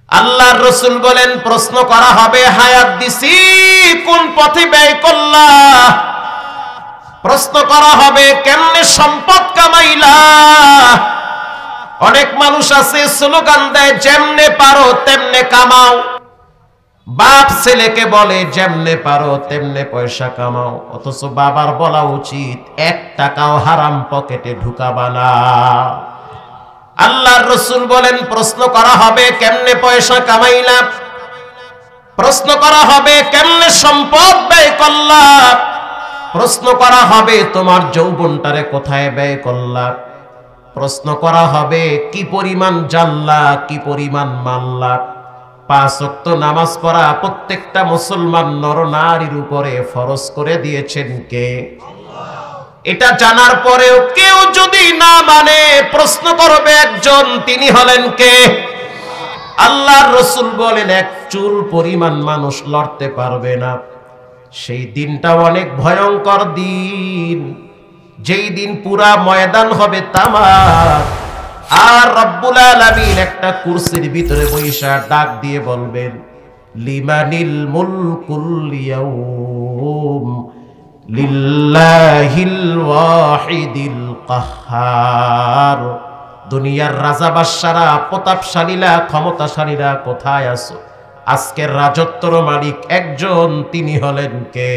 আল্লাহর রাসূল বলেন, প্রশ্ন করা হবে হায়াত দিছি কোন পথে ব্যয় করলা, প্রশ্ন করা হবে কেমনে সম্পদ কামাইলা। অনেক মানুষ আছে স্লোগান দেয়, যেমনে পারো তেমনে কামাও। বাপ ছেলেকে বলে যেমনে পারো তেমনে পয়সা কামাও, অথচ বাবার বলা উচিত 1 টাকাও হারাম পকেটে ঢুকাবা না। আল্লাহর রাসূল বলেন, প্রশ্ন করা হবে কেমনে পয়সা কামাইলা, প্রশ্ন করা হবে কেমনে সম্পদ ব্যয় করলা, প্রশ্ন করা হবে তোমার যৌবনটারে কোথায় ব্যয় করলা, প্রশ্ন করা হবে কি পরিমাণ জানলা, কি পরিমাণ মানলা। 5 ওয়াক্ত নামাজ পড়া প্রত্যেকটা মুসলমান নরনারীর উপরে ফরজ করে দিয়েছেন কে? এটা জানার পরেও কেউ যদি না মানে, প্রশ্ন করবে একজন, তিনি হলেন কে? আল্লাহর রাসূল বলেন, 1 চুল পরিমাণ মানুষ লড়তে পারবে না। সেই দিনটা অনেক ভয়ঙ্কর দিন, যেই দিন পুরা ময়দান হবে তামাক, আর রব্বুল আলামিন একটা কুরসির ভিতরে বৈশা ডাক দিয়ে বলবেন, লিমানিল মুলকুল ইয়াউম লিল্লাহিল ওয়াহিদিল কাহ্হার। দুনিয়ার রাজা বাদশারা, প্রতাপশালীরা, ক্ষমতাশালীরা কোথায় আছো? আজকের রাজত্বর মালিক একজন, তিনি হলেন কে?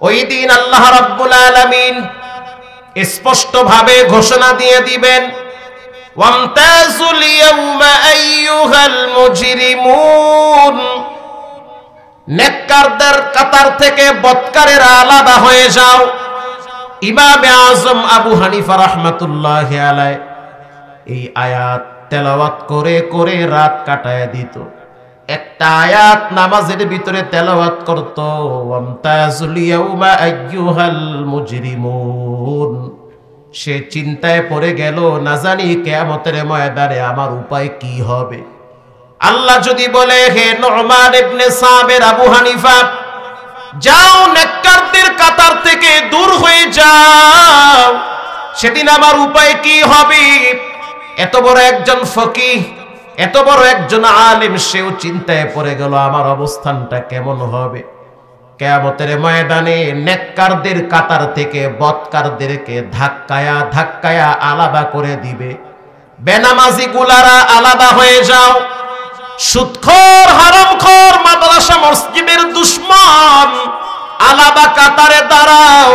ওই দিন আল্লাহ রাব্বুল আলামিন স্পষ্ট ভাবে ঘোষণা দিয়ে দিবেন, ওয়ামতাজুল ইয়াউমা আইয়ুহাল মুজরিমুন। নেককারদের কাতার থেকে বদকারেরা আলাদা হয়ে যাও। ইমামে আজম আবু হানিফা রাহমাতুল্লাহি আলাইহি এই আয়াত তেলাওয়াত করে করে রাত কাটায় দিত। একটা আয়াত নামাজের ভিতরে তেলাওয়াত করত, ওয়ামতাজুল ইয়াউমা আইয়ুহাল মুজরিমুন। সে চিন্তায় পড়ে গেল, না জানি কিয়ামতের ময়দানে আমার উপায় কি হবে। আল্লাহ যদি বলে, হে নুমান ইবনে সাবির, আবু হানিফা, যাও নেককারদের কাতার থেকে দূর হয়ে যাও, সেদিন আমার উপায় কি হবে? এত বড় একজন ফকিহ, এত বড় একজন আলেম, সেও চিন্তায় পড়ে গেল আমার অবস্থানটা কেমন হবে। কিয়ামতের ময়দানে নেককারদের কাতার থেকে বদকারদেরকে ধাক্কায়া ধাক্কায়া আলাদা করে দিবে। বেনামাজি গুলারা আলাদা হয়ে যাও, সুদখোর, হারামখোর, মাদ্রাসা মসজিদের দুশমন আলাদা কাতারে দাঁড়াও।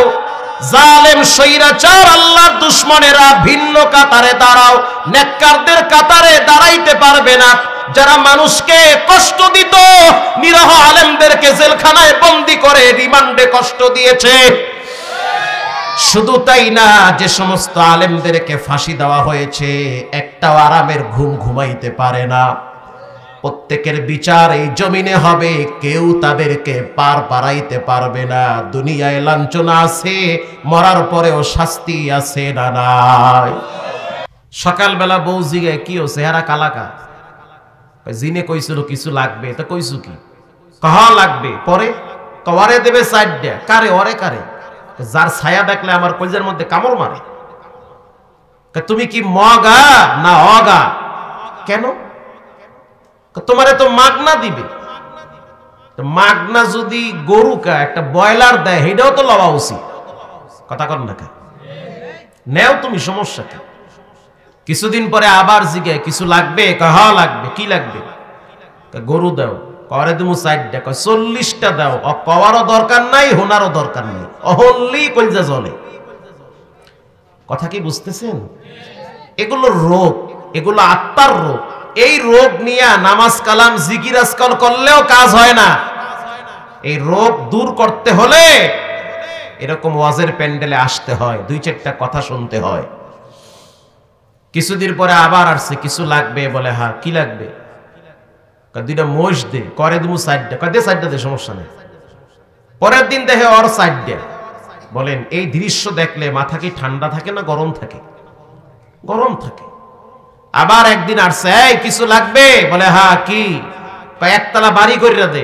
জালেম, স্বৈরাচার, আল্লাহর দুশমনেরা ভিন্ন কাতারে দাঁড়াও। নেককারদের কাতারে দাঁড়াইতে পারবে না। যারা মানুষকে কষ্ট দিত, নিরহ আলেমদেরকে জেলখানায় বন্দী করে রিমান্ডে কষ্ট দিয়েছে। শুধু তাই না, যে সমস্ত আলেমদেরকে ফাঁসি দেওয়া হয়েছে, একটাও আরামের ঘুম ঘুমাইতে পারে না। প্রত্যেকের বিচার এই জমিনে হবে, কেউ তাদেরকে পার পারাইতে পারবে না। দুনিয়ায় লাঞ্ছনা আছে, মরার পরেও শাস্তি আছে না নাই? সকালবেলা বউ জিগায়, কি ও চেহারা কালাকা? জিনে কইছিল কিছু লাগবে, তা কইছু কি? কহা লাগবে। পরে কওয়ারে দেবে 4টা। কারে? ওরে কারে? যার ছায়া দেখলে আমার কলজের মধ্যে কামড় মারে। তুমি কি মগা না অগা? কেন? তোমারে তো মাগনা দিবে। মাগনা যদি গরুকা একটা ব্রয়লার দেয়, সেটাও তো লওয়া উচিত। কথা কর না, নেও তুমি, সমস্যা কি? কিছুদিন পরে আবার জিগায়, কিছু লাগবে? কহা লাগবে। কি লাগবে? গরু দাও। করে তুমি 4টা। 40টা দাও। কওয়ারও দরকার নাই, হোনারও দরকার নাই, অহল্লি কলজা জলে। কথা কি বুঝতেছেন? এগুলো রোগ, এগুলো আত্মার রোগ। এই রোগ নিয়ে নামাজ কালাম জিকির আজকাল করলেও কাজ হয় না। এই রোগ দূর করতে হলে এরকম ওয়াজের প্যান্ডেলে আসতে হয়, 2-4টা কথা শুনতে হয়। কিছুদিন পরে আবার আসছে, কিছু লাগবে। বলে হ্যাঁ, কি লাগবে? 2টা মোষ দে। করে তুমি 4টা। দে 4টা দে, সমস্যা নেই। পরের দিন দেখে ওর 4টা। বলেন, এই দৃশ্য দেখলে মাথা কি ঠান্ডা থাকে না গরম থাকে? গরম থাকে। আবার একদিন আসছে, এই কিছু লাগবে? বলে হ্যাঁ, কি? 1 তলা বাড়ি কইরা দে।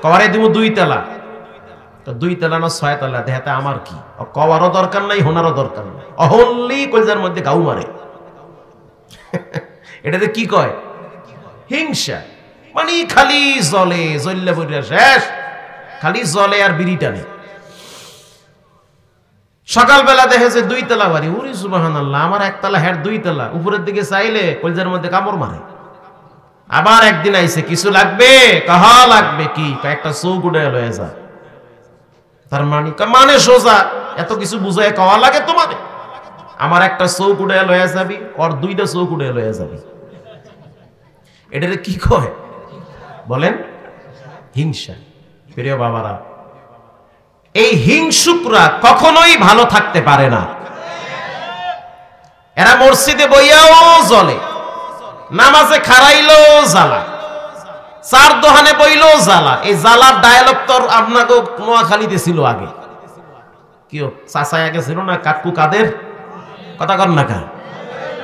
করে দিমু 2 তলা। তো 2 তলা না 6 তলা, দেখাতে আমার কি? কওয়ারও দরকার নাই, হোনারও দরকার নাই, অহল্লি কলজার মধ্যে গাউ মারে। এটাতে কি কয়? হিংসা মানে খালি জলে জ্বললে বইরা শেষ, খালি জলে আর বিড়ি টানে। সকালবেলা দেখে যে 2 তলা বাড়ি, ওরে সুবহানাল্লাহ, আমার 1 তলা, হ্যাঁ 2 তলা, উপরের দিকে চাইলে কলজার মধ্যে কামড় মারে। আবার একদিন আইছে, কিছু লাগবে? কাহা লাগবে কি? একটা চৌক উঠে লয়ে যা। তার মানে সোজা, এত কিছু বুঝায় কওয়া লাগে তোমাদের? আমার একটা চৌক উঠে লয়ে যাবি, ওর 2টা চৌক উঠে লয়ে যাবি। এটারে কি কয় বলেন? হিংসা। প্রিয় বাবারা, এই হিংসুকরা কখনোই ভালো থাকতে পারে না। এরা মসজিদে বইয়াও জ্বলে, নামাজে খারাইলো জ্বালা, চার দোহানে বইলো জ্বালা। এই জ্বালার ডায়ালগ তো আপনাকে নোয়াখালীতে ছিল আগে। কি চাচাই আগে ছিল না, কাকু কাদের কথা কর না,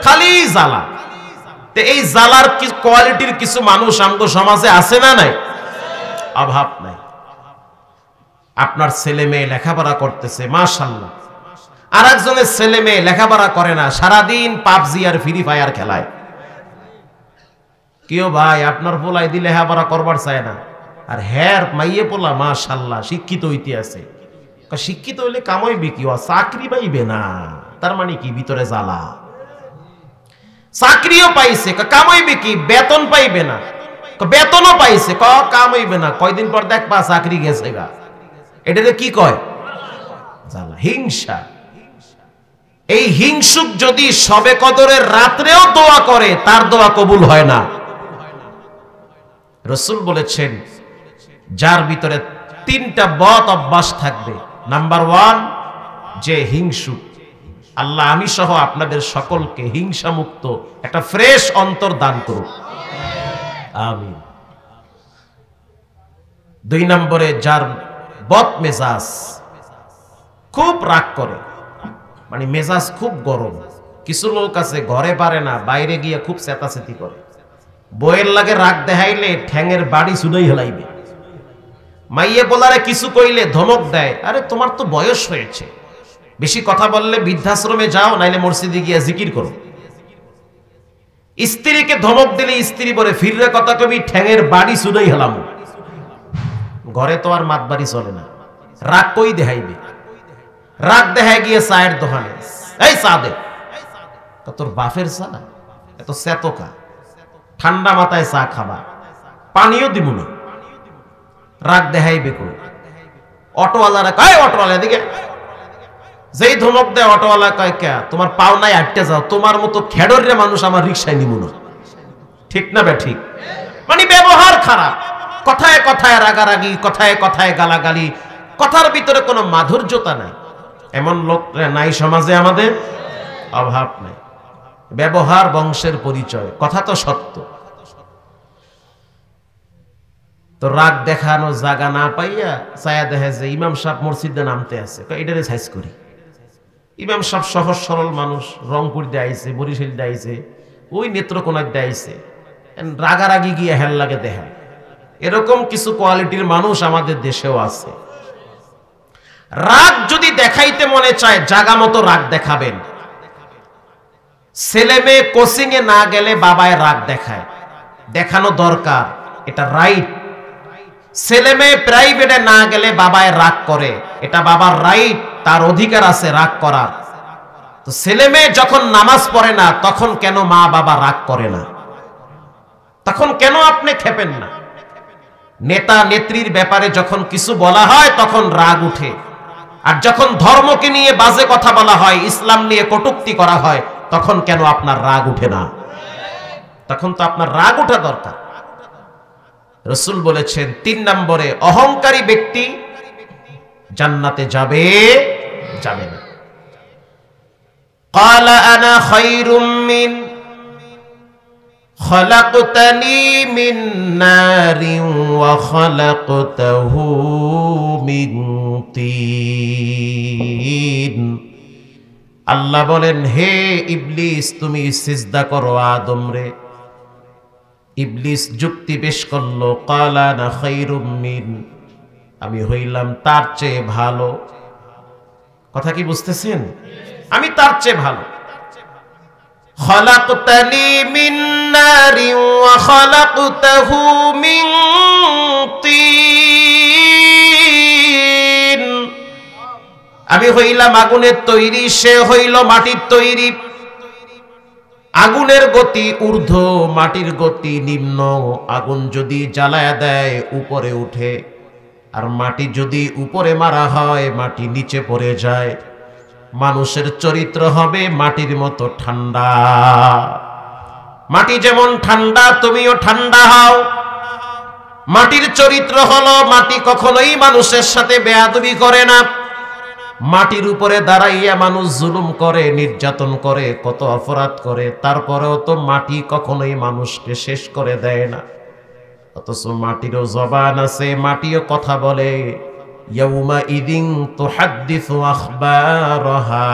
খালি জ্বালা। এই জ্বালার কোয়ালিটির কিছু মানুষ আমগো সমাজে আছে না নাই? অভাব নাই। আপনার ছেলে মেয়ে লেখাপড়া করতেছে, মাশাআল্লাহ, আর একজনের ছেলে মেয়ে লেখাপড়া করে না, সারাদিন পাবজি আর ফ্রি ফায়ার খেলায়। কেউ ভাই আপনার পোলাই দিলে লেখাপড়া করবার চায় না, আর হ্যার মাইয়ে পোলা মাশাআল্লাহ শিক্ষিত হইতে আছে। শিক্ষিত হইলে কামাইবে কি? চাকরি পাইবে না। তার মানে কি? ভিতরে জ্বালা। চাকরিও পাইছে, কামাইবে কি? বেতন পাইবে না। বেতনও পাইছে, কামাইবে না। কয়দিন পর দেখবা চাকরি গেছে গা। এটাতে কি কয়? জ্বালা, হিংসা। এই হিংসুক যদি শবে কদরের রাত্রেও দোয়া করে, তার দোয়া কবুল হয় না। রাসূল বলেছেন, যার ভিতরে 3টা বদ অভ্যাস থাকবে। নাম্বার 1, যে হিংসুক। আল্লাহ আমি সহ আপনাদের সকলকে হিংসা মুক্ত একটা ফ্রেশ অন্তর দান করুন, আমিন। 2 নম্বরে, যার বদ মেজাজ, খুব রাগ করে, মানে মেজাজ খুব গরম। কিছু লোক আছে ঘরে পারে না, বাইরে গিয়ে খুব চেতাচেতি করে। বইয়ের লাগে রাগ দেখাইলে ঠ্যাঙের বাড়ি চুলাই হেলাইবে। মাইয়ে বলারে কিছু কইলে ধমক দেয়, আরে তোমার তো বয়স হয়েছে, বেশি কথা বললে বৃদ্ধাশ্রমে যাও, নাইলে মসজিদে গিয়ে জিকির করো। স্ত্রীকে ধমক দিলে স্ত্রী বলে, ফিররে কথা কবি, ঠ্যাঙের বাড়ি চুলাই হেলাম। ঘরে তো আর মাতবাড়ি চলে না, রাগ কই দেখাইবে? রাগ দেখায় গিয়ে চায়ের দোকানে, এই চা দে। তোর বাপের চা, এত চেতকা, ঠান্ডা মাথায় চা খাবা, পানিও দিব না। রাগ দেখাইবে কই? অটোওয়ালারা কয়, অটোওয়ালা এদিকে। যেই ধমক দেয় অটোওয়ালা কয়, কে তোমার পাও নাই, আটকে যাও, তোমার মতো খেডরে মানুষ আমার রিক্সায় নিব না। ঠিক না বে ঠিক? মানে ব্যবহার খারাপ, কথায় কথায় রাগারাগি, কথায় কথায় গালাগালি, কথার ভিতরে কোনো মাধুর্যতা নাই। এমন লোক নাই সমাজে আমাদের? অভাব নাই। ব্যবহার বংশের পরিচয়, কথা তো সত্য। তো রাগ দেখানো জায়গা না পাইয়া ছায়া দেখে যে ইমাম সাহেব মসজিদে নামতে আছে, এটারে সাইজ করি। ইমাম সাহেব সহজ সরল মানুষ, রংপুর দিয়ে আইছে, বরিশাল দিয়ে আইছে, ওই নেত্রকোনার দিয়ে আইছে, রাগারাগি গিয়ে হেল লাগে দেখায়। এরকম কিছু কোয়ালিটির মানুষ আমাদের দেশেও আছে। রাগ যদি দেখাইতে মনে চায়, জাগা মতো রাগ দেখাবেন। ছেলে মেয়ে কোচিং এ না গেলে বাবায় রাগ দেখায়, দেখানো দরকার, এটা রাইট। ছেলে মেয়ে প্রাইভেটে না গেলে বাবায় রাগ করে, এটা বাবার রাইট, তার অধিকার আছে রাগ করার। তো ছেলে মেয়ে যখন নামাজ পড়ে না, তখন কেন মা বাবা রাগ করে না? তখন কেন আপনি খেপেন না? নেতা নেত্রীর ব্যাপারে যখন কিছু বলা হয়, তখন রাগ উঠে। আর যখন ধর্মকে নিয়ে বাজে কথা বলা হয়, ইসলাম নিয়ে কটূক্তি করা হয়, তখন কেন আপনার রাগ উঠে না? তখন তো আপনার রাগ ওঠা দরকার। রাসূল বলেছেন 3 নম্বরে, অহংকারী ব্যক্তি জান্নাতে যাবে যাবে না। ক্বালা আনা খায়রুম মিন খালাকতানি মিন নারিন ওয়া খালাকতাহু মিন তিন। আল্লাহ বলেন, হে ইবলিস, তুমি সিজদা করো আদম রে। ইবলিস যুক্তি পেশ করলো, ক্বালা আনা খায়রুম মিন, আমি হইলাম তার চেয়ে ভালো। কথা কি বুঝতেছেন? আমি তার চেয়ে ভালো। খালাকতানি মিন নারিন ওয়া خلقته من طين আমি হইলাম আগুনের তৈরি, সে হইল মাটির তৈরি। আগুনের গতি ঊর্ধ্ব, মাটির গতি নিম্ন। আগুন যদি জ্বালায়া দেয় উপরে উঠে, আর মাটি যদি উপরে মারা হয় মাটি নিচে পড়ে যায়। মানুষের চরিত্র হবে মাটির মতো ঠান্ডা। মাটি যেমন ঠান্ডা, তুমিও ঠান্ডা হও। মাটির চরিত্র হলো মাটি কখনোই মানুষের সাথে বেয়াদবি করে না। মাটির উপরে দাঁড়াইয়া মানুষ জুলুম করে, নির্যাতন করে, কত অপরাধ করে, তারপরেও তো মাটি কখনোই মানুষকে শেষ করে দেয় না। অথচ মাটিরও জবান আছে, মাটিও কথা বলে। ইয়াউমা ইদিন তুহাদ্দিসু আখবারাহা,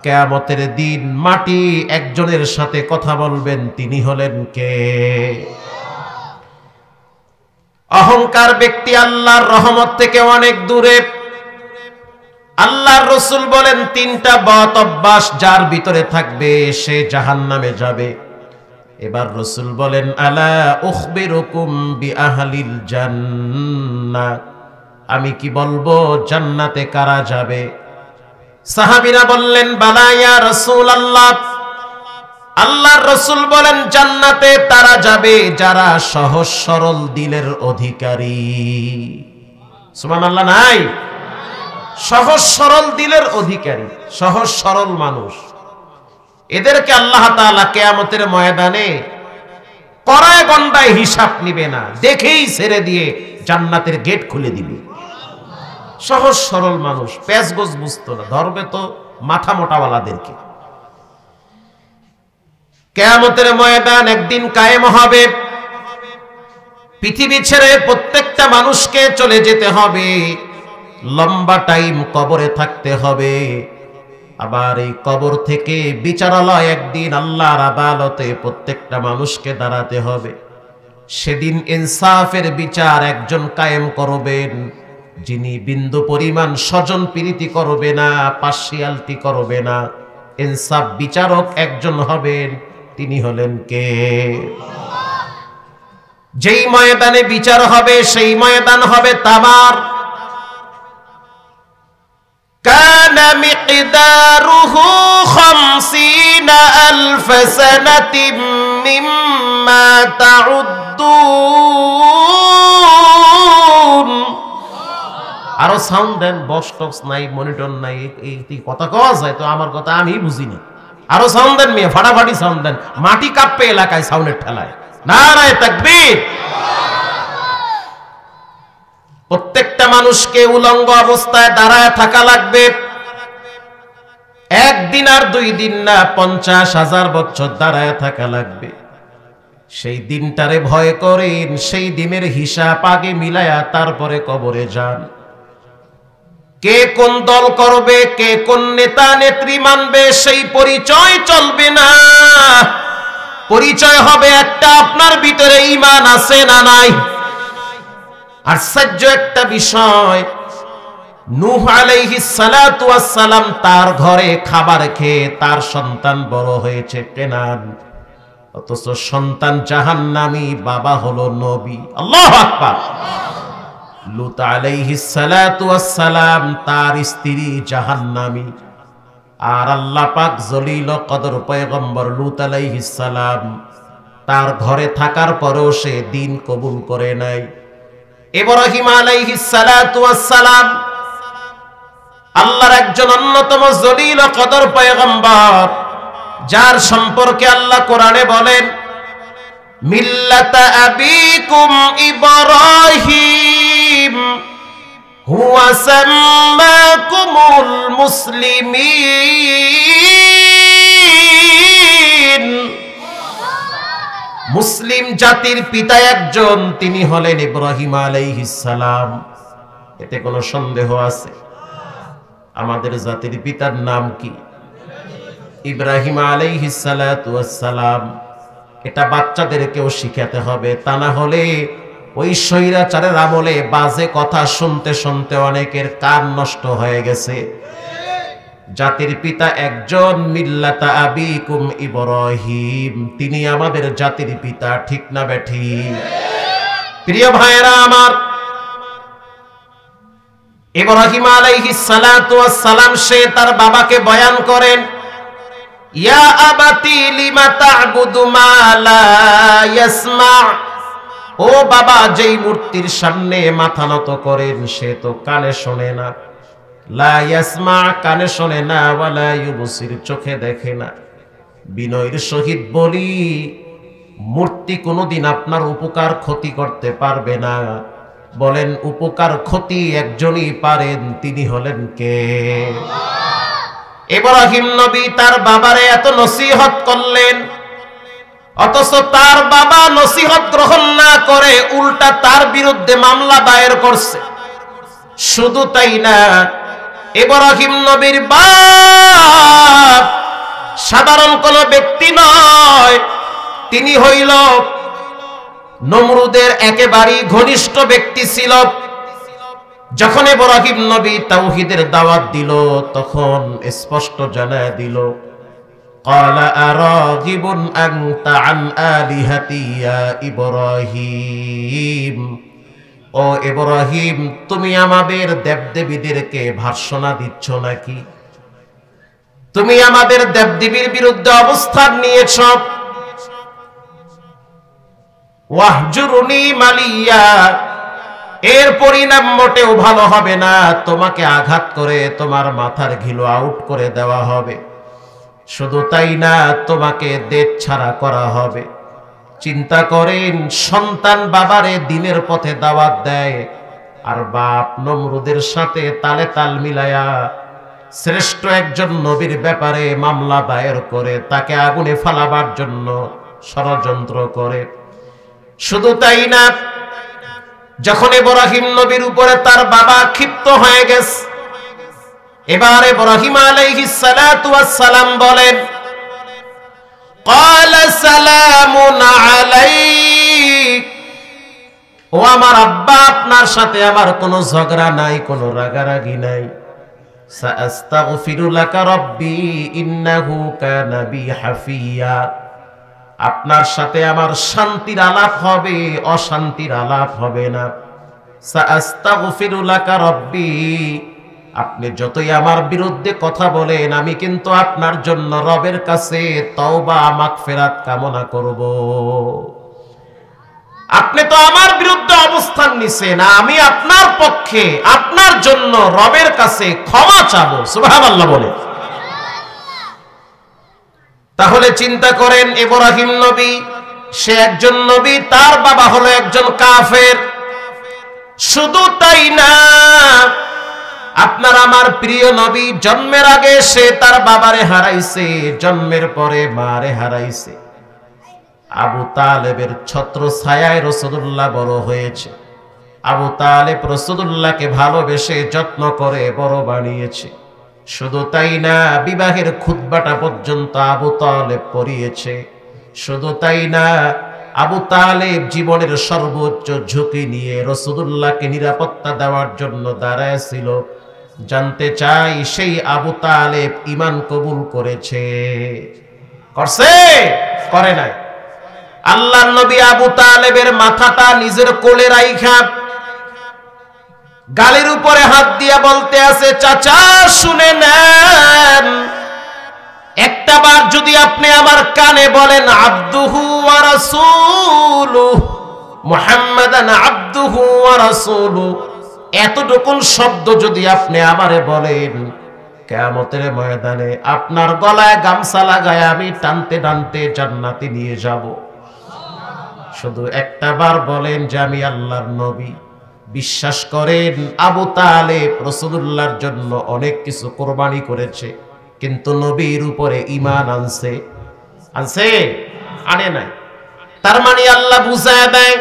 কিয়ামতের দিন মাটি একজনের সাথে কথা বলবেন, তিনি হলেন কে? অহংকার ব্যক্তি আল্লাহর রহমত থেকে অনেক দূরে। আল্লাহর রাসূল বলেন তিনটা বদ অভ্যাস যার ভিতরে থাকবে সে জাহান্নামে যাবে। এবার রাসূল বলেন আলা উখবিরুকুম বিআহলিল জান্নাহ, আমি কি বলবো জান্নাতে কারা যাবে? সাহাবীরা বললেন বালা ইয়া রাসূলুল্লাহ। আল্লাহর রাসূল বলেন জান্নাতে তারা যাবে যারা সহজ সরল দিলের অধিকারী। সুবহানাল্লাহ নাই? সহজ সরল দিলের অধিকারী, সহজ সরল মানুষ, এদেরকে আল্লাহ তাআলা কিয়ামতের ময়দানে কড়ায় গন্ডায় হিসাব নিবে না, দেখেই ছেড়ে দিয়ে জান্নাতের গেট খুলে দিবে। সহজ সরল মানুষ, প্যাঁচগোছ বুঝতো না, ধরবে তো মাথা মোটাওয়ালাদেরকে। কিয়ামতের ময়দান একদিন কায়েম হবে। পৃথিবী ছেড়ে প্রত্যেকটা মানুষকে চলে যেতে হবে, লম্বা টাইম কবরে থাকতে হবে। আবার এই কবর থেকে বিচারালয় একদিন আল্লাহর আদালতে প্রত্যেকটা মানুষকে দাঁড়াতে হবে। সেদিন ইনসাফের বিচার একজন কায়েম করবেন, যিনি বিন্দু পরিমাণ স্বজন প্রীতি করবে না, পার্সিয়ালিটি করবে না। ইনসাফ বিচারক একজন হবেন, তিনি হলেন কে? যেই ময়দানে বিচার হবে সেই ময়দান হবে তামার। কানা মিকদারুহু 50,000 সানাতিন মিম্মা তাউদ্দুন। আরো সাউন্ড দেন, বক্স টক্স নাই, মনিটর নাই, এই কথা কওয়া যায় তো? আমার কথা আমি বুঝিনি। আরো সাউন্ড দেন মিয়া, ফাটাফাটি সাউন্ড দেন, মাটি কাঁপবে এলাকায় সাউন্ডের ঠেলায়। নারায়ে তাকবীর। প্রত্যেকটা মানুষকে উলঙ্গ অবস্থায় দাঁড়ায় থাকা লাগবে। একদিন আর 2 দিন না, 50,000 বছর দাঁড়ায় থাকা লাগবে। সেই দিনটারে ভয় করেন, সেই দিনের হিসাব আগে মিলায়া তারপরে কবরে যান। কে কোন দল করবে, কে কোন নেতা নেত্রী মানবে, সেই পরিচয় চলবে না। পরিচয় হবে একটা, আপনার ভিতরে ঈমান আছে না নাই। আশ্চর্য একটা বিষয়, নূহ আলাইহিস সালাতু ওয়াস সালাম তার ঘরে খাবার খেয়ে তার সন্তান বড় হয়েছে কেনান, অথচ সন্তান জাহান্নামী, বাবা হলো নবী। আল্লাহু আকবার। লূত আলাইহিস সালাতু ওয়াস সালাম তার স্ত্রী জাহান্নামী, আর আল্লাহ পাক জলিল কদর পয়গম্বর লূত আলাইহিস সালাম তার ঘরে থাকার পরেও সে দ্বীন কবুল করে নাই। ইব্রাহিম আলাইহিস সালাতু ওয়াস সালাম আল্লাহর একজন অন্যতম জলিল কদর পয়গম্বর, যার সম্পর্কে আল্লাহ কোরআনে বলেন মিল্লাতা আবিকুম ইব্রাহিম হুয়া সাম্মাকুমুল মুসলিমিন। মুসলিম জাতির পিতা একজন, তিনি হলেন ইব্রাহিম আলাইহিস সালাম। এতে কোনো সন্দেহ আছে? আমাদের জাতির পিতার নাম কি? ইব্রাহিম আলাইহিস সালাতু ওয়াস সালাম। এটা বাচ্চাদেরকেও শিখাতে হবে, তা না হলে ওই স্বৈরাচারের আমলে বাজে কথা শুনতে শুনতে অনেকের কান নষ্ট হয়ে গেছে। জাতির পিতা একজন, মিল্লাতা আবিকুম ইব্রাহিম, তিনি আমাদের জাতির পিতা, ঠিক না বেঠিক? প্রিয় ভাইয়েরা আমার, ইব্রাহিম আলাইহিস সালাতু ওয়াস সালাম সে তার বাবাকে বয়ান করেন, ইয়া আবাতি লিমা তা'বুদু মা লা ইয়াসমা। ও বাবা, যেই মূর্তির সামনে মাথা নত করেন সে তো কানে শোনে না, লা ইয়াসমা কানে শোনে না, ওয়ালা ইউবসির চোখে দেখে না। বিনয়ের সহিত বলি, মূর্তি কোনোদিন আপনার উপকার ক্ষতি করতে পারবে না। বলেন, উপকার ক্ষতি একজনই পারেন, তিনি হলেন কে? ইব্রাহিম নবী তার বাবারে এত নসিহত করলেন, অথচ তার বাবা নসিহত গ্রহণ না করে উল্টা তার বিরুদ্ধে মামলা দায়ের করছে। শুধু তাই না, ইব্রাহিম নবীর বাপ সাধারণ কোন ব্যক্তি নয়, তিনি হইল নমরুদের একেবারে ঘনিষ্ঠ ব্যক্তি ছিল। যখন ইব্রাহিম নবী তাওহীদের দাওয়াত দিল, তখন স্পষ্ট জানায় দিল, ক্বালা আরাগিবুন আনতা আন আলিহাতি ইয়া ইব্রাহিম। ও ইব্রাহিম, তুমি আমাদের দেবদেবীদেরকে ভার্সনা দিচ্ছ নাকি? তুমি আমাদের দেবদেবীর বিরুদ্ধে অবস্থান নিয়েছ। ওয়াহজুরুনি মালিয়া, এর পরিণাম মোটেও ভালো হবে না, তোমাকে আঘাত করে তোমার মাথার ঘিলু আউট করে দেওয়া হবে। শুধু তাই না, তোমাকে দেশ ছাড়া করা হবে। চিন্তা করেন, সন্তান বাবারে দিনের পথে দাওয়াত দেয়, আর বাপ নমরুদের সাথে তালে তাল মিলায়া শ্রেষ্ঠ একজন নবীর ব্যাপারে মামলা দায়ের করে তাকে আগুনে ফালাবার জন্য ষড়যন্ত্র করে। শুধু তাই না, যখন ইব্রাহিম নবীর উপরে তার বাবা ক্ষিপ্ত হয়ে গেছে, এবার ইব্রাহিম আলাইহিস সালাতু ওয়াস সালাম বলেন, ক্বালা সালামুন আলাইক। ও আমার আব্বা, আপনার সাথে আমার কোনো ঝগড়া নাই, কোনো রাগারাগি নাই। সাআস্তাগফিরু লাকা রাব্বি ইন্নাহু কানা বি হাফিয়া। আপনার সাথে আমার শান্তির আলাপ হবে, অশান্তির আলাপ হবে না। সাআস্তাগফিরু লাকা রাব্বি, আপনি যতই আমার বিরুদ্ধে কথা বলেন, আমি কিন্তু আপনার জন্য রবের কাছে তওবা মাগফিরাত কামনা করব। আপনি তো আমার বিরুদ্ধে অবস্থান নিছেন, আমি আপনার পক্ষে আপনার জন্য রবের কাছে ক্ষমা চাবো। সুবহানাল্লাহ বলে। তাহলে চিন্তা করেন, ইব্রাহিম নবী সে একজন নবী, তার বাবা হলো একজন কাফের। শুধু তাই না, আপনার আমার প্রিয় নবী জন্মের আগে সে তার বাবারে হারাইছে, জন্মের পরে মারে হারাইছে। আবু তালেবের ছত্র ছায়ায় রাসূলুল্লাহ বড় হয়েছে। আবু তালেব রাসূলুল্লাহকে ভালোবেসে যত্ন করে বড় বানিয়েছে। শুধু তাই না, বিবাহের খুতবাটা পর্যন্ত আবু তালেব পড়িয়েছে। শুধু তাই না, আবু তালেব জীবনের সর্বোচ্চ ঝুঁকি নিয়ে রাসূলুল্লাহকে নিরাপত্তা দেওয়ার জন্য দাঁড়ায় ছিল। জানতে চাই, সেই আবু তালেব ঈমান কবুল করেছে? করছে? করে নাই। আল্লাহর নবী আবু তালেবের মাথাটা নিজের কোলে রাইখা গালের উপরে হাত দিয়া বলতে আছে, চাচা শুনে নেন, একটা বার যদি আপনি আমার কানে বলেন আব্দুহু ওয়া রাসূলুহু, মুহাম্মাদান আব্দুহু ওয়া রাসূলুহু, এতটুকুন শব্দ যদি আপনি আমারে বলেন, কিয়ামতের ময়দানে আপনার গলায় গামছা লাগায় আমি টানতে টানতে জান্নাতে নিয়ে যাব। শুধু একটা বার বলেন যে আমি আল্লাহর নবী। বিশ্বাস করেন, আবু তালেব রাসূলুল্লাহর জন্য অনেক কিছু কোরবানি করেছে, কিন্তু নবীর উপরে ঈমান আনছে? আনছে? আনে নাই। তার মানে আল্লাহ বুঝায় দেয়,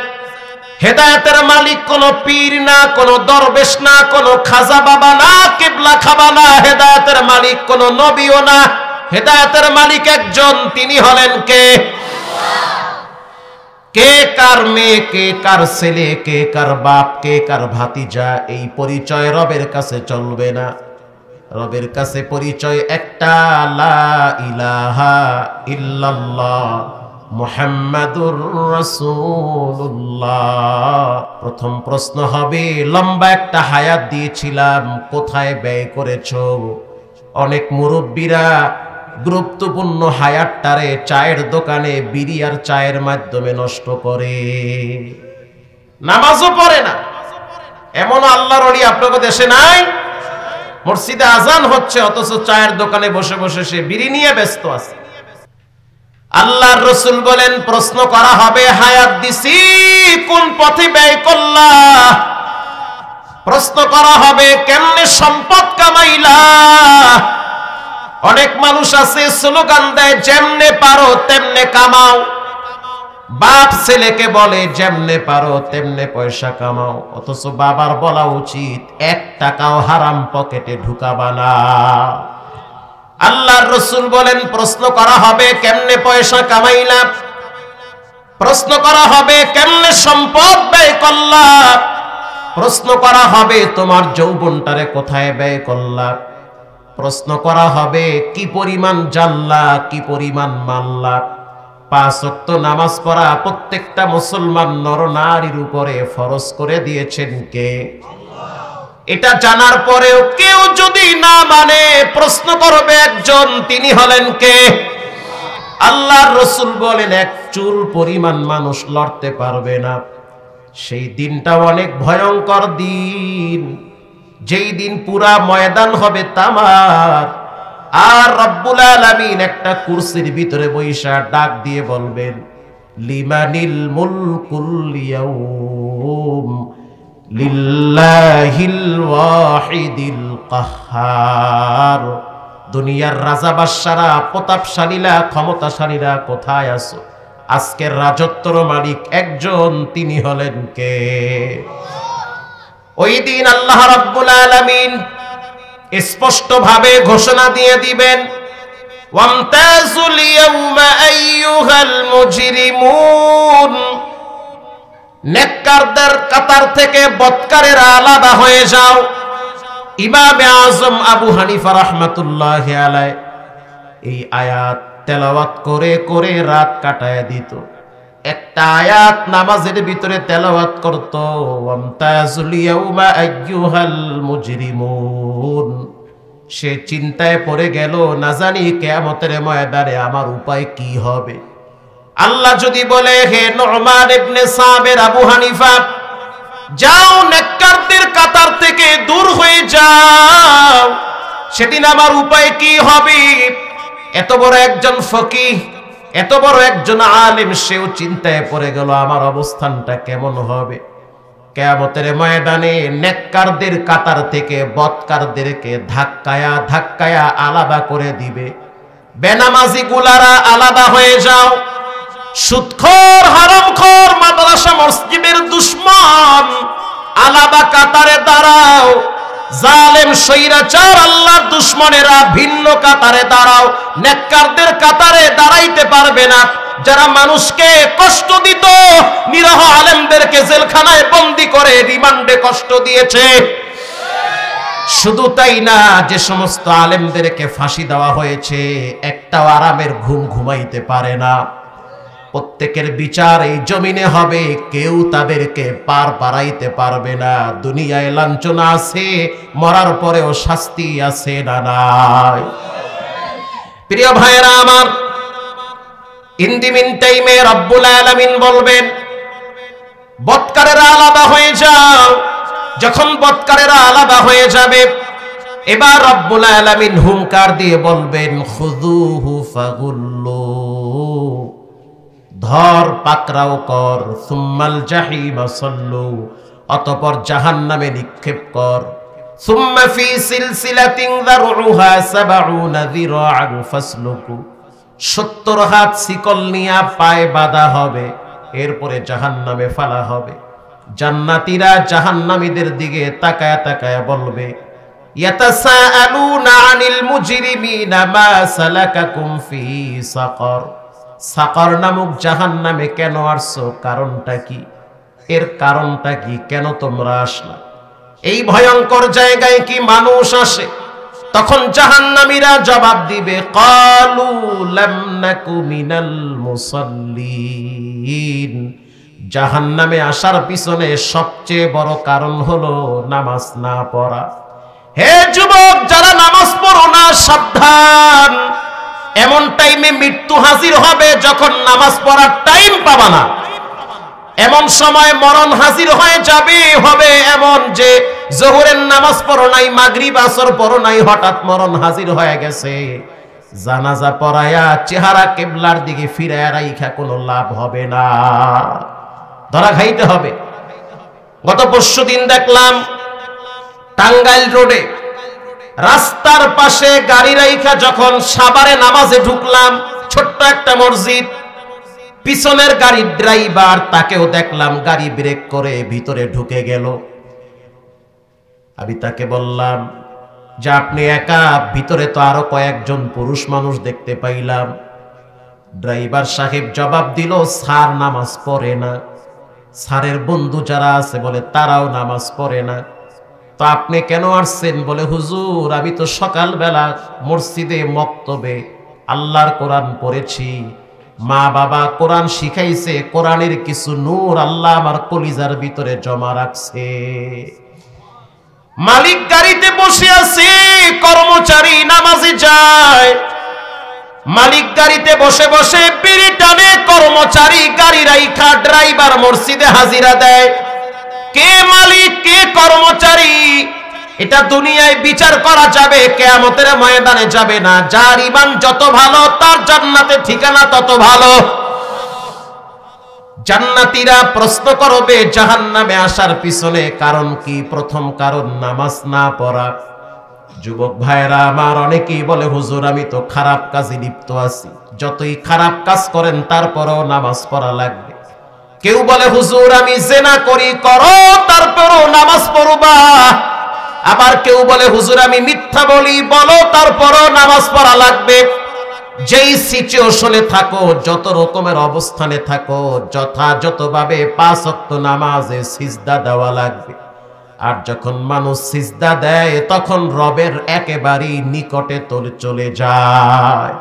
হেদায়েতের মালিক কোন পীর না, কোন দরবেশ না, কোন খাজা বাবা না, কিবলা খাবা না। হেদায়েতের মালিক কোন নবীও না, হেদায়েতের মালিক একজন, তিনি হলেন কে? কে কার মেয়ে, কে কার ছেলে, কে কার বাপ, কে কার ভাতিজা, এই পরিচয় রবের কাছে চলবে না। রবের কাছে পরিচয় একটা, লা ইলাহা ইল্লাল্লাহ মুহাম্মাদুর রাসূলুল্লাহ। প্রথম প্রশ্ন হবে, লম্বা একটা হায়াত দিয়েছিলাম, কোথায় ব্যয় করেছো? অনেক মুরব্বীরা গুরুত্বপূর্ণ হায়াতটারে চায়ের দোকানে বিড়ি আর চায়ের মাধ্যমে নষ্ট করে, নামাজও পড়ে না। এমন আল্লাহর ওলি আপনাদের দেশে নাই? মসজিদে আজান হচ্ছে অথচ চায়ের দোকানে বসে বসে সে বিড়ি নিয়ে ব্যস্ত আছে। আল্লাহর রাসূল বলেন, প্রশ্ন করা হবে, হায়াত দিছি কোন পথে ব্যয় করলা? প্রশ্ন করা হবে, কেমনে সম্পদ কামাইলা? অনেক মানুষ আছে স্লোগান দেয়, যেমনে পারো তেমনে কামাও। বাপ ছেলেকে বলে যেমনে পারো তেমনে পয়সা কামাও, অথচ বাবার বলা উচিত 1 টাকাও হারাম পকেটে ঢুকাবা না। আল্লাহর রাসূল বলেন, প্রশ্ন করা হবে, কেমনে পয়সা কামাইলা? প্রশ্ন করা হবে, কেমনে সম্পদ ব্যয় করলা? প্রশ্ন করা হবে, তোমার যৌবনটারে কোথায় ব্যয় করলা? প্রশ্ন করা হবে, কি পরিমাণ জানলা, কি পরিমাণ মানলা? 5 ওয়াক্ত নামাজ পড়া প্রত্যেকটা মুসলমান নর নারীর উপরে ফরজ করে দিয়েছেন কে? এটা জানার পরেও কেউ যদি না মানে, প্রশ্ন করবে একজন, তিনি হলেন কে? আল্লাহর রাসূল বলেন, 1 চুল পরিমাণ মানুষ লড়তে পারবে না। সেই দিনটা অনেক ভয়ঙ্কর দিন, যেই দিন পুরা ময়দান হবে তামার, আর রব্বুল আলামিন একটা কুরসির ভিতরে বৈশা ডাক দিয়ে বলবেন, লিমানিল মুলকুল ইয়াউম লিল্লাহিল ওয়াহিদিল কাহ্হার। দুনিয়ার রাজা বাদশারা, প্রতাপশালীরা, ক্ষমতাশালীরা কোথায় আছো? আজকের রাজত্বর মালিক একজন, তিনি হলেন কে? ওই দিন আল্লাহ রাব্বুল আলামিন স্পষ্ট ভাবে ঘোষণা দিয়ে দিবেন, ওয়ামতাজুল ইয়াউমা আইয়ুহাল মুজরিমুন। নেককারদের কাতার থেকে বদকারেরা আলাদা হয়ে যাও। ইমামে আজম আবু হানিফা রাহমাতুল্লাহি আলাইহি এই আয়াত তেলাওয়াত করে করে রাত কাটায় দিত। একটা আয়াত নামাজের ভিতরে তেলাওয়াত করত, ওয়ামতাজুল ইয়াউমা আইয়ুহাল মুজরিমুন। সে চিন্তায় পড়ে গেল, না জানি কিয়ামতের ময়দানে আমার উপায় কি হবে। আল্লাহ যদি বলে, হে নুমান ইবনে সাবির, আবু হানিফা, যাও নেককারদের কাতার থেকে দূর হয়ে যাও, সেদিন আমার উপায় কি হবে? এত বড় একজন ফকিহ, এত বড় একজন আলেম, সেও চিন্তায় পড়ে গেল, আমার অবস্থানটা কেমন হবে। কিয়ামতের ময়দানে নেককারদের কাতার থেকে বদকারদেরকে ধাক্কায়া ধাক্কায়া আলাদা করে দিবে। বেনামাজি গুলারা আলাদা হয়ে যাও, সুদখোর, হারামখোর, মাদ্রাসা মসজিদের দুশমন আলাদা কাতারে দাঁড়াও। জালেম, স্বৈরাচার, আল্লাহর দুশমনেরা ভিন্ন কাতারে দাঁড়াও। নেককারদের কাতারে দাঁড়াইতে পারবে না। যারা মানুষকে কষ্ট দিত, নিরহ আলেমদেরকে জেলখানায় বন্দী করে রিমান্ডে কষ্ট দিয়েছে। শুধু তাই না, যে সমস্ত আলেমদেরকে ফাঁসি দেওয়া হয়েছে, একটাও আরামের ঘুম ঘুমাইতে পারে না। প্রত্যেকের বিচার এই জমিনে হবে, কেউ তাদেরকে পার পারাইতে পারবে না। দুনিয়ায় লাঞ্ছনা আছে, মরার পরেও শাস্তি আছে না নাই? প্রিয় ভাইরা আমার, ইন দি মিন টাইমে রব্বুল আলামিন বলবেন, বদকারেরা আলাদা হয়ে যাও। যখন বদকারেরা আলাদা হয়ে যাবে, এবার রব্বুল আলামিন হুঙ্কার দিয়ে বলবেন, খুযুহু ফাগুল্লু, ধর পাকড়াও কর, সুম্মাল জাহিমা সাল্লু, অতঃপর জাহান্নামে নিক্ষেপ কর। সুম্মা ফি সিলসিলাতিন যারউহা ৭০ যিরাআন ফাসলুকু, ৭০ হাত শিকল নিয়া পায়ে বাঁধা হবে, এরপরে জাহান্নামে ফেলা হবে। জান্নাতীরা জাহান্নামীদের দিকে তাকায়া তাকায়া বলবে, ইয়াতাসাআলুনা আনিল মুজরিমিনা মা সালাকাকুম ফি সাকর। সাকর নামক জাহান্নামে কেন আসছো? কারণটা কি? এর কারণটা কি? কেন তোমরা আসলা? এই ভয়ঙ্কর জায়গায় কি মানুষ আসে? তখন জাহান্নামীরা জবাব দিবে, ক্বালু লাম নাকু মিনাল মুসাল্লিন। জাহান্নামে আসার পিছনে সবচেয়ে বড় কারণ হলো নামাজ না পড়া। হে যুবক, যারা নামাজ পড়ো না, সাবধান, এমন টাইমে মৃত্যু হাজির হবে যখন নামাজ পড়ার টাইম পাবা না। এমন সময় মরণ হাজির হয়ে যাবে, হবে এমন যে জোহরের নামাজ পড়ো নাই, মাগরিব আসর পড়ো নাই, হঠাৎ মরণ হাজির হয়ে গেছে। জানাজা পড়ায়া চেহারা কিবলার দিকে ফিরায়া রাইখা কোনো লাভ হবে না, ধরা খাইতে হবে। গত পরশুদিন দেখলাম টাঙ্গাইল রোডে রাস্তার পাশে গাড়ি রাইখা যখন সাভারে নামাজে ঢুকলাম, ছোট্ট একটা মসজিদ, পিছনের গাড়ির ড্রাইভার, তাকেও দেখলাম গাড়ি ব্রেক করে ভিতরে ঢুকে গেল। আমি তাকে বললাম যে আপনি একা, ভিতরে তো আরো কয়েকজন পুরুষ মানুষ দেখতে পাইলাম। ড্রাইভার সাহেব জবাব দিল, স্যার নামাজ পড়ে না, স্যারের বন্ধু যারা আছে বলে তারাও নামাজ পড়ে না। তো আপনি কেন আসছেন? বলে হুজুর আমি তো সকালবেলা মসজিদে মক্তবে আল্লাহর কোরআন পড়েছি, মা বাবা কোরআন শিখাইছে, কোরআনের কিছু নূর আল্লাহ আমার কলিজার ভিতরে জমা রাখছে। মালিক গাড়িতে বসে আছে, কর্মচারী নামাজে যায়। মালিক গাড়িতে বসে বসে বিড়ি টানে, কর্মচারী গাড়ি রাইখা ড্রাইভার মসজিদে হাজিরা দেয়। কে মালিক কে কর্মচারী এটা দুনিয়ায় বিচার করা যাবে, কিয়ামতের ময়দানে যাবে না। যার ঈমান যত ভালো তার জান্নাতে ঠিকানা তত ভালো। জান্নাতীরা প্রশ্ন করবে জাহান্নামে আসার পিছনে কারণ কি? প্রথম কারণ নামাজ না পড়া। যুবক ভাইরা আমার অনেকেই বলে হুজুর আমি তো খারাপ কাজে লিপ্ত আছি। যতই খারাপ কাজ করেন তারপরেও নামাজ পড়া লাগবে। কেউ বলে হুজুর আমি জিনা করি, করো তারপরেও নামাজ পড়বা। আবার কেউ বলে হুজুর আমি মিথ্যা বলি, বলো তারপরেও নামাজ পড়া লাগবে। যেই সিচুয়েশনে থাকো, যত রকমের অবস্থানে থাকো, যথাযথভাবে 5 ওয়াক্ত নামাজে সিজদা দেওয়া লাগবে। আর যখন মানুষ সিজদা দেয় তখন রবের একেবারেই নিকটে চলে যায়।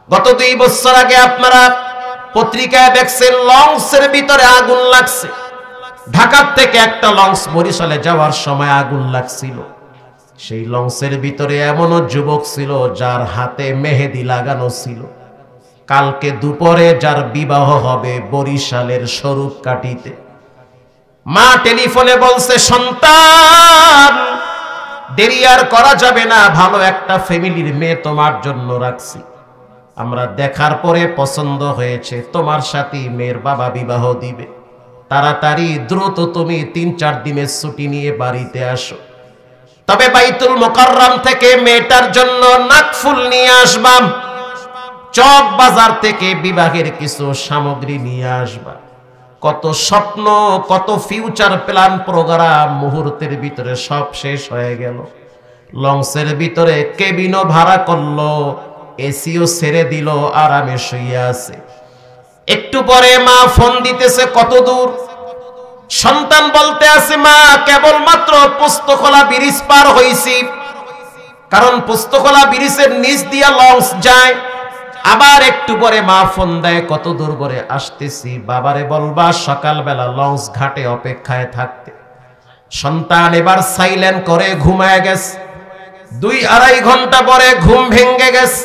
গত 2 বছর আগে আপনারা পত্রিকায় দেখছেন লঞ্চের ভিতরে আগুন লাগছে। ঢাকা থেকে একটা লঞ্চ বরিশালে যাওয়ার সময় আগুন লাগছিল। সেই লঞ্চের ভিতরে এমনও যুবক ছিল যার হাতে মেহেদি লাগানো ছিল। কালকে দুপুরে যার বিবাহ হবে বরিশালের স্বরূপকাঠিতে। মা টেলিফোনে বলছে সন্তান দেরি আর করা যাবে না, ভালো একটা ফ্যামিলির মেয়ে তোমার জন্য রাখছি। আমরা দেখার পরে পছন্দ হয়েছে, তোমার সাথে মেয়ের বাবা বিবাহ দিবে। তাড়াতাড়ি দ্রুত তুমি 3-4 দিনের ছুটি নিয়ে বাড়িতে আসো। তবে বাইতুল মুকাররম থেকে মেয়েটার জন্য নাকফুল নিয়ে আসবা, চক বাজার থেকে বিবাহের কিছু সামগ্রী নিয়ে আসবা। কত স্বপ্ন, কত ফিউচার প্ল্যান প্রোগ্রাম মুহূর্তের ভিতরে সব শেষ হয়ে গেল। লঞ্চের ভিতরে কেবিনও ভাড়া করলো, এসিও ছেড়ে দিল, আরামে শুয়ে আছে। একটু পরে মা ফোন দিতেছে, কত দূর? সন্তান বলতে আছে মা কেবলমাত্র পুস্তকলা ব্রিজ পার হইছি। কারণ পুস্তকলা ব্রিজের নিচ দিয়া লঞ্চ যায়। আবার একটু পরে মা ফোন দেয়, কত দূর? করে আসতেছি। বাবারে বলবা সকালবেলা লঞ্চ ঘাটে অপেক্ষায় থাকতে। সন্তান এবার সাইলেন্ট করে ঘুমায় গেছে। 2-2.5 ঘন্টা পরে ঘুম ভেঙে গেছে।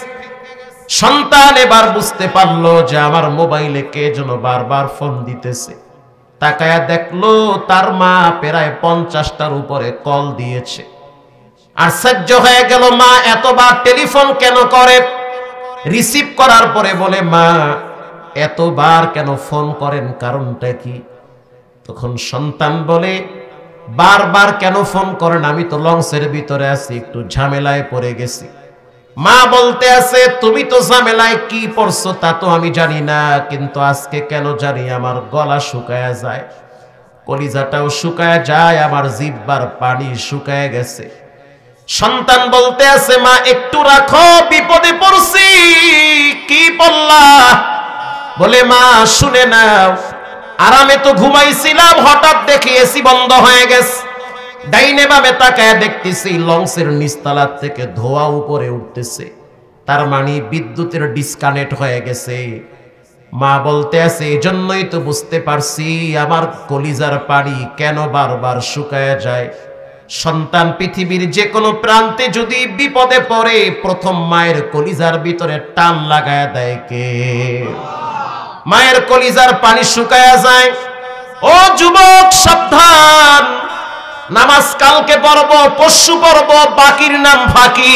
সন্তান এবার বুঝতে পারলো যে আমার মোবাইলে কে যেন বারবার ফোন দিতেছে। তাকায়া দেখলো তার মা প্রায় 50টার উপরে কল দিয়েছে। আশ্চর্য হয়ে গেল, মা এতবার টেলিফোন কেন করে? রিসিভ করার পরে বলে, মা এতবার কেন ফোন করেন, কারণটা কি? তখন সন্তান বলে, বারবার কেন ফোন করেন? আমি তো লঞ্চের ভিতরে আছি, একটু ঝামেলায় পড়ে গেছি। মা বলতে আছে, তুমি তো ঝামেলায় কি পড়ছো তা তো আমি জানি না, কিন্তু আজকে কেন জানি আমার গলা শুকায়া যায়, কলিজাটাও শুকায়া যায়, আমার জিহ্বার পানি শুকায় গেছে। সন্তান বলতে আছে, মা একটু রাখো, বিপদে পড়ছি। কি বললা? বলে, মা শুনে নাও, আরামে তো ঘুমাইছিলাম, হঠাৎ দেখি এসি বন্ধ হয়ে গেছে। ডাইনে বামে তাকায় দেখতেছি লঞ্চের নিচতলা থেকে ধোঁয়া উপরে উঠতেছে, তার মানে বিদ্যুতের ডিসকানেক্ট হয়ে গেছে। মা বলতে আছে, এজন্যই তো বুঝতে পারছি আমার কলিজার পানি কেন বারবার শুকায় যায়। সন্তান পৃথিবীর যে কোনো প্রান্তে যদি বিপদে পড়ে, প্রথম মায়ের কলিজার ভিতরে টান লাগায় দেয় কে? মায়ের কলিজার পানি শুকায়া যায়। ও যুবক সাবধান, নামাজ কালকে পড়ব, পরশু পড়ব, বাকির নাম ফাঁকি।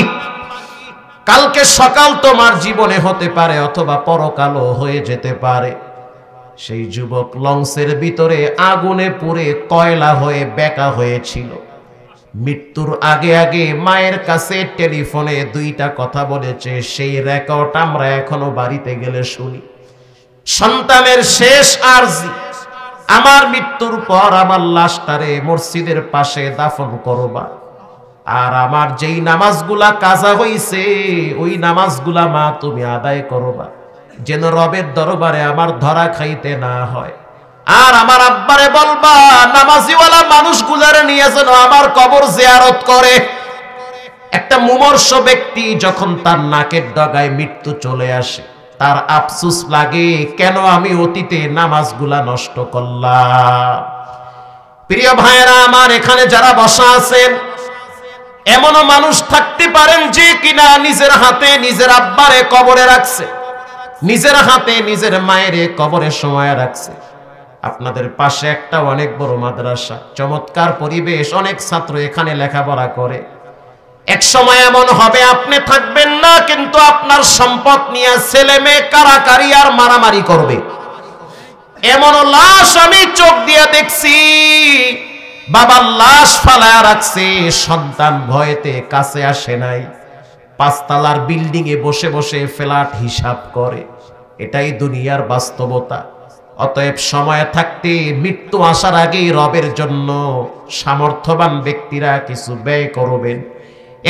কালকে সকাল তোমার জীবনে হতে পারে অথবা পরকালও হয়ে যেতে পারে। সেই যুবক লঞ্চের ভিতরে আগুনে পুড়ে কয়লা হয়ে বেঁকা হয়েছিল। মৃত্যুর আগে আগে মায়ের কাছে টেলিফোনে দুইটা কথা বলেছে, সেই রেকর্ড আমরা এখনো বাড়িতে গেলে শুনি। সন্তানের শেষ আরজি, আমার মৃত্যুর পর আমার লাশটারে মসজিদের পাশে দাফন করবা, আর আমার যেই নামাজগুলা কাজা হইছে ওই নামাজগুলা মা তুমি আদায় করবা, যেন রবের দরবারে আমার ধরা খাইতে না হয়। আর আমার আব্বারে বলবা নামাজিওয়ালা মানুষগুলারে নিয়ে যেন আমার কবর জিয়ারত করে। একটা মুমূর্ষ ব্যক্তি যখন তার নাকের ডগায় মৃত্যু চলে আসে, তার আফসোস লাগে, কেন আমি অতীতে নামাজগুলা নষ্ট করলাম। প্রিয় ভাইয়েরা আমার, এখানে যারা বসা আছেন, এমনও মানুষ থাকতে পারেন যে কিনা নিজের হাতে নিজের আব্বারে কবরে রাখছে, নিজের হাতে নিজের মায়েরে কবরে সময় রাখছে। আপনাদের পাশে একটা অনেক বড় মাদ্রাসা, চমৎকার পরিবেশ, অনেক ছাত্র এখানে লেখাপড়া করে। এক সময় এমন হবে আপনি থাকবেন না, কিন্তু আপনার সম্পদ নিয়ে ছেলে মেয়ে কারাকারি আর মারামারি করবে। এমন লাশ আমি চোখ দিয়ে দেখছি, বাবার লাশ ফালায়া রাখছে, সন্তান ভয়েতে কাছে আসে নাই, পাঁচতলার বিল্ডিং এ বসে বসে ফ্ল্যাট হিসাব করে। এটাই দুনিয়ার বাস্তবতা। অতএব সময় থাকতে মৃত্যু আসার আগেই রবের জন্য সামর্থ্যবান ব্যক্তিরা কিছু ব্যয় করবেন।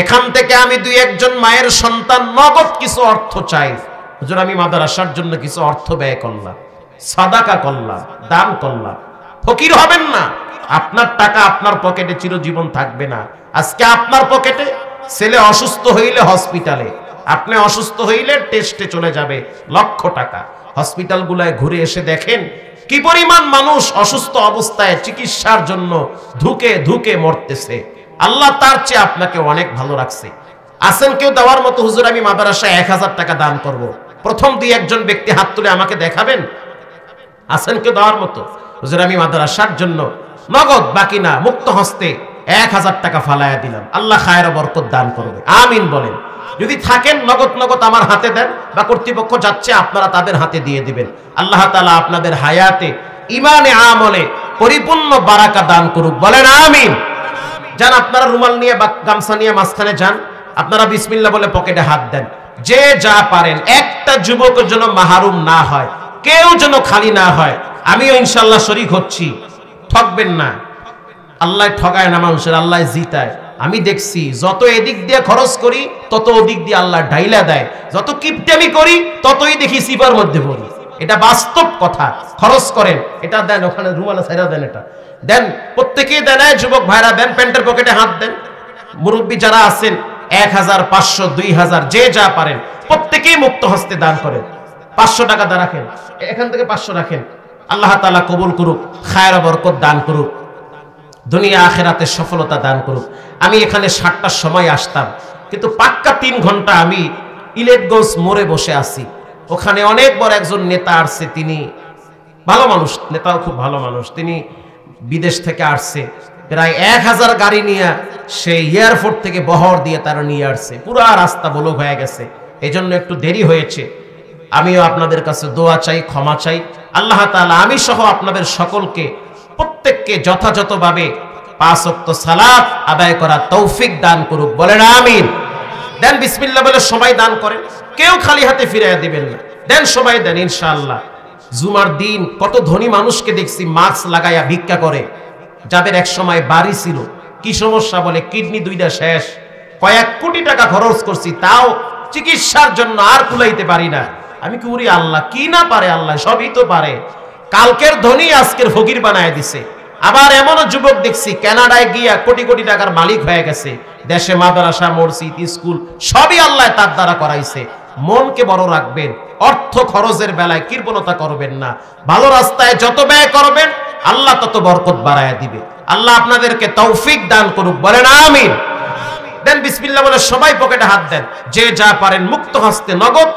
এখান থেকে আমি দুই একজন মায়ের সন্তান নগদ কিছু অর্থ চাই, হুজুর আমি মাদ্রাসার জন্য কিছু অর্থ ব্যয় করলাম, সাদাকা করলাম, দান করলাম। ফকির হবেন না, আপনার টাকা আপনার পকেটে চিরজীবন থাকবে না। আজকে আপনার পকেটে, ছেলে অসুস্থ হইলে হসপিটালে, আপনি অসুস্থ হইলে টেস্টে চলে যাবে লক্ষ টাকা। হসপিটালগুলোয় ঘুরে এসে দেখেন কি পরিমাণ মানুষ অসুস্থ অবস্থায় চিকিৎসার জন্য ধুকে ধুকে মরতেছে। আল্লাহ তার চেয়ে আপনাকে অনেক ভালো রাখছে। আছেন কেউ দেওয়ার মতো, হুজুর আমি মাদ্রাসায় 1000 টাকা দান করব, প্রথম দুই একজন ব্যক্তি হাত তুলে আমাকে দেখাবেন। আছেন কেউ দেওয়ার মতো? হুজুর আমি মাদ্রাসার জন্য নগদ, বাকি না, মুক্ত হস্তে 1000 টাকা ফালায়া দিলাম, আল্লাহ খায়ের বরকত দান করবে, আমিন বলেন। যদি থাকেন নগদ নগদ আমার হাতে দেন, বা কর্তৃপক্ষ যাচ্ছে আপনারা তাদের হাতে দিয়ে দিবেন। আল্লাহ তাআলা আপনাদের হায়াতে ইমানে আমলে পরিপূর্ণ বারাকা দান করুক, বলেন আমিন। যান আপনারা রুমাল নিয়ে বা গামছা নিয়ে মাঝখানে যান, আপনারা বিসমিল্লাহ বলে পকেটে হাত দেন। যে যা পারেন, একটা যুবকের জন্য মাহরুম না হয়, কেউ যেন খালি না হয়। আমিও ইনশাআল্লাহ শরীক হচ্ছি, ঠকবেন না। আল্লাহ ঠকায় না মানুষের, আল্লাহ জিতায়। আমি দেখছি যত এদিক দিয়ে খরচ করি তত ওদিক দিয়ে আল্লাহ ঢাইলা দেয়, যত কিপটেমি করি ততই দেখি সিপার মধ্যে পড়ি। এটা বাস্তব কথা। খরচ করেন, এটা দেন, ওখানে রুমালা ছাইরা দেন, এটা দেন, প্রত্যেকেই দেন। যুবক ভাইরা দেন, প্যান্টের পকেটে হাত দেন। মুরব্বী যারা আছেন 1000, 500, 2000 যে যা পারেন প্রত্যেকেই মুক্ত হস্তে দান করেন। 500 টাকা দা রাখেন, এখান থেকে 500 রাখেন। আল্লাহ তাআলা কবুল করুক, খায়ের বরকত দান করুক, দুনিয়া আখিরাতে সফলতা দান করুক। আমি এখানে 7টার সময় আসতাম, কিন্তু পাক্কা 3 ঘন্টা আমি ইলেটগঞ্জ মোড়ে বসে আছি। ওখানে অনেক বড় একজন নেতা আসছে, তিনি ভালো মানুষ, নেতাও খুব ভালো মানুষ। তিনি বিদেশ থেকে আসছে, প্রায় 1000 গাড়ি নিয়ে সেই এয়ারপোর্ট থেকে বহর দিয়ে তারা নিয়ে আসছে। পুরা রাস্তা ব্লক হয়ে গেছে, এই জন্য একটু দেরি হয়েছে। আমিও আপনাদের কাছে দোয়া চাই, ক্ষমা চাই। আল্লাহ তাআলা আমি সহ আপনাদের সকলকে, প্রত্যেককে যথাযথভাবে 5 ওয়াক্ত সালাত আদায় করার তৌফিক দান করুক, বলেন আমিন। দেন বিসমিল্লাহ বলে সবাই দান করেন, কেউ খালি হাতে ফিরাইয়া দিবেন না, দেন সবাই দেন ইনশাআল্লাহ। জুমার দিন কত ধনী মানুষকে দেখছি মাস্ক লাগাইয়া ভিক্ষা করে, যাদের এক সময় বাড়ি ছিল, কি সমস্যা বলে কিডনি 2টা শেষ, কয়েক কোটি টাকা খরচ করছি, তাও চিকিৎসার জন্য আর কুলাইতে পারি না। আমি কি বলি আল্লাহ কি না পারে? আল্লাহ সবই তো পারে। কালকের ধনী আজকের ফকির বানায় দিছে, আবার এমনও যুবক দেখছি কানাডায় গিয়া কোটি কোটি টাকার মালিক হয়ে গেছে, দেশে মাদ্রাসা মসজিদ স্কুল সবই আল্লাহ তার দ্বারা করাইছে। মনকে বড় রাখবেন, অর্থ খরচের বেলায় কৃপণতা করবেন না, ভালো রাস্তায় যত ব্যয় করবেন আল্লাহ তত বরকত বাড়ায়া দিবে। আল্লাহ আপনাদেরকে তৌফিক দান করুক, বলেন আমিন। দেন বিসমিল্লাহ বলে সবাই পকেটে হাত দেন, যে যা পারেন মুক্ত হস্তে নগদ